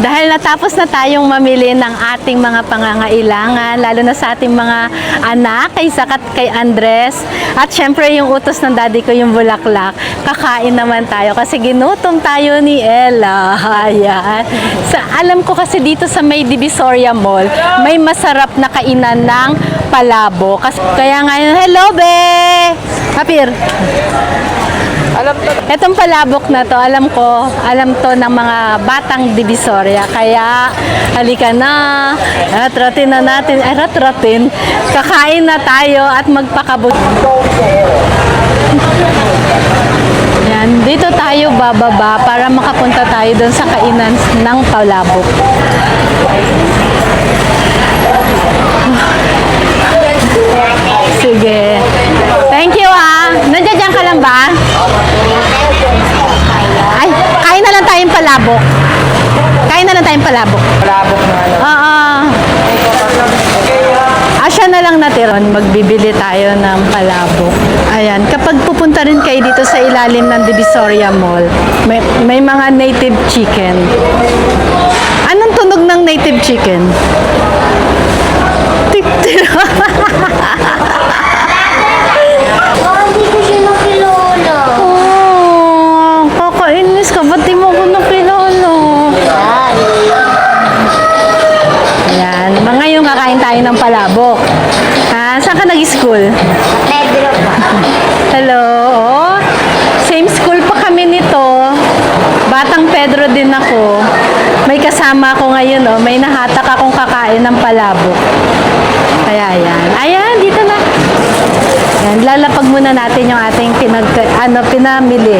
Dahil natapos na tayong mamili ng ating mga pangangailangan, lalo na sa ating mga anak, kay Zac at kay Andres, at syempre yung utos ng daddy ko yung bulaklak, kakain naman tayo kasi ginutom tayo ni Ella. Ayan. Alam ko kasi dito sa may Divisoria Mall, may masarap na kainan ng palabok. Kaya ngayon, hello be! Kapir! Etong palabok na to, alam to ng mga batang Divisoria. Kaya, halika na. Ratratin na natin. Kakain na tayo at magpakabot. Yan, dito tayo bababa para makapunta tayo doon sa kainan ng palabok. Sige. Thank you nandiyan ka lang ba? Ay, kain na lang tayong palabok. Palabok na ano? Oo. Asya na lang natin. Magbibili tayo ng palabok. Ayan, kapag pupunta rin kayo dito sa ilalim ng Divisoria Mall, may mga native chicken. Anong tunog ng native chicken? Tik-tik. Hindi ko siya nakilala. Oh, kakainis ka. Ba't di mo ko nakilala? Ayan. Ngayon kakain tayo ng palabok. Saan ka nag-school? Pedro pa. Hello. Oh, same school pa kami nito. Batang Pedro din ako. May kasama ako ngayon. Oh. May nahatak akong kakain ng palabok. Kaya ayan. Ayan, dito na. Ayan, lalapag muna natin yung ating pinamili.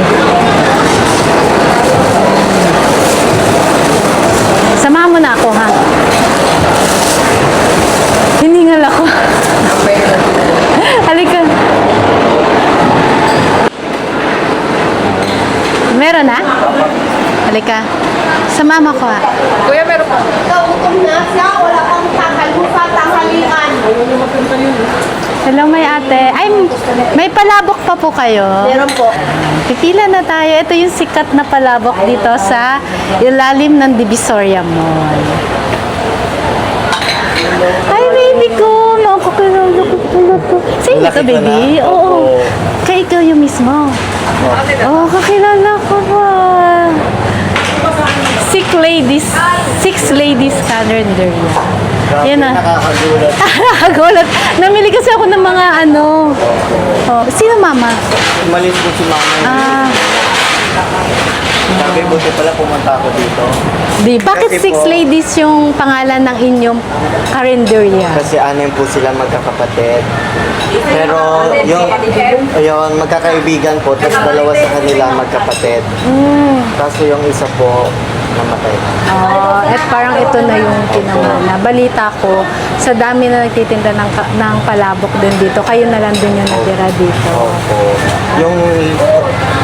Samahan mo na ako, ha? Hiningal ako. Halika. Meron na? Halika. Sumama ko, ha? Kuya, meron pa. Kautom na siya. Wala pang tanghalian. Hello, may ate. Ay, may palabok pa po kayo? Meron po. Pipila na tayo. Ito yung sikat na palabok dito sa ilalim ng Divisoria Mall. Ay, baby ko. Nakakilala ko pala to. Sino to, baby? Oo. Kaya ikaw yung mismo. Oo, kakilala ko ba? Six ladies calendar yan. Yan na. Nakakagulat. Nakakagulat. Namili kasi ako ng mga ano. Oh, sino mama? Malis ko si mama. Sabi, buti pala pumunta ako dito. Bakit Kasi six po, ladies yung pangalan ng inyong karinderya? Kasi anim po sila magkakapatid. Pero yung magkakaibigan po, tapos dalawa sa kanila magkapatid. Kaso yung isa po, namatay na. At parang ito na yung pinamana. Balita ko, sa dami na nagtitinda ng palabok din dito, kayo na lang din yung natira dito. Opo.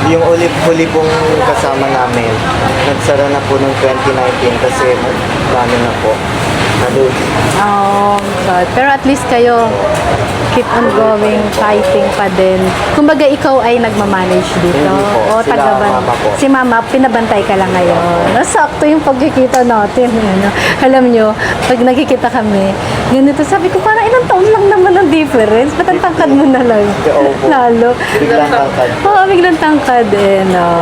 Yung huli pong kasama namin, nagsara na po noong 2019 kasi dami na po. Pero at least kayo keep on going, fighting pa din. Kumbaga ikaw ay nagmamanage dito. Hindi po. O Mama po. Si mama, pinabantay ka lang ngayon. Sakto yung pagkikita natin. Ano. Alam nyo, pag nakikita kami, ganito, sabi ko, parang ilang taon lang naman ang difference. Ba't ang tangkad mo na lang? Opo. Lalo. Biglang tangkad. Oo, biglang tangkad. No.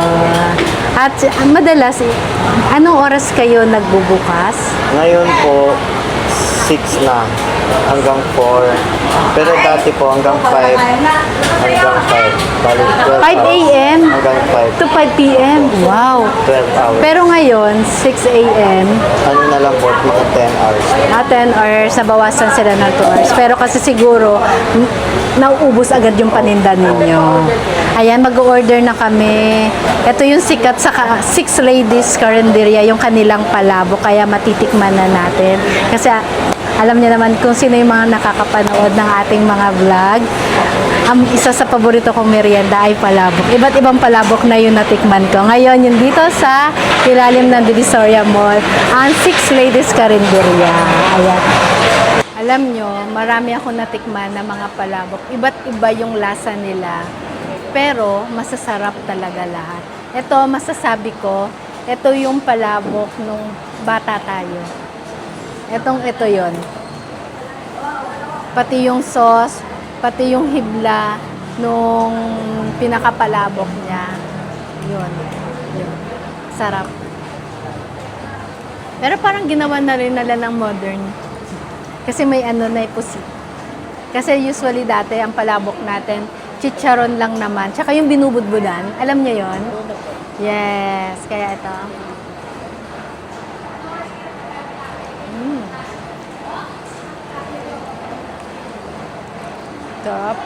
At madalas, anong oras kayo nagbubukas? Ngayon po, 6 na hanggang 4. Pero dati po hanggang 5. Hanggang 5. Bali 12 5 hours. a.m. Hanggang 5. to 5 p.m. Wow. 12 hours. Pero ngayon, 6 a.m. Ano na lang po, mga 10 hours. 10 hours, nabawasan sila ng 2 hours. Pero kasi siguro, nauubos agad yung paninda ninyo. Ayan, mag-order na kami. Ito yung sikat sa Six Ladies Carinderia, yung kanilang palabok. Kaya matitikman na natin. Kasi alam niyo naman kung sino yung mga nakakapanood ng ating mga vlog. Ang isa sa paborito kong merienda ay palabok. Iba't ibang palabok na yung natikman ko. Ngayon, yun dito sa ilalim ng Divisoria Mall, ang Six Ladies Carinderia. Ayan. Alam nyo, marami akong natikman na mga palabok. Iba't iba yung lasa nila. Pero, masasarap talaga lahat. Ito, masasabi ko, ito yung palabok nung bata tayo. Ito yon. Pati yung sauce, pati yung hibla nung pinakapalabok niya. Yun. Sarap. Pero parang ginawa na rin nila ng modern. Kasi may ano na pusi. Kasi usually dati ang palabok natin, chicharon lang naman. Tsaka yung binubudbudan. Alam niyo yon? Yes. Kaya ito. Sarap.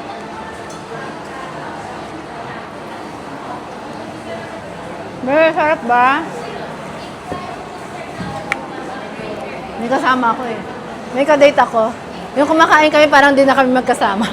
Very sarap ba? May kasama ako eh. May kadate ako. Yung kumakain kami parang di na kami magkasama.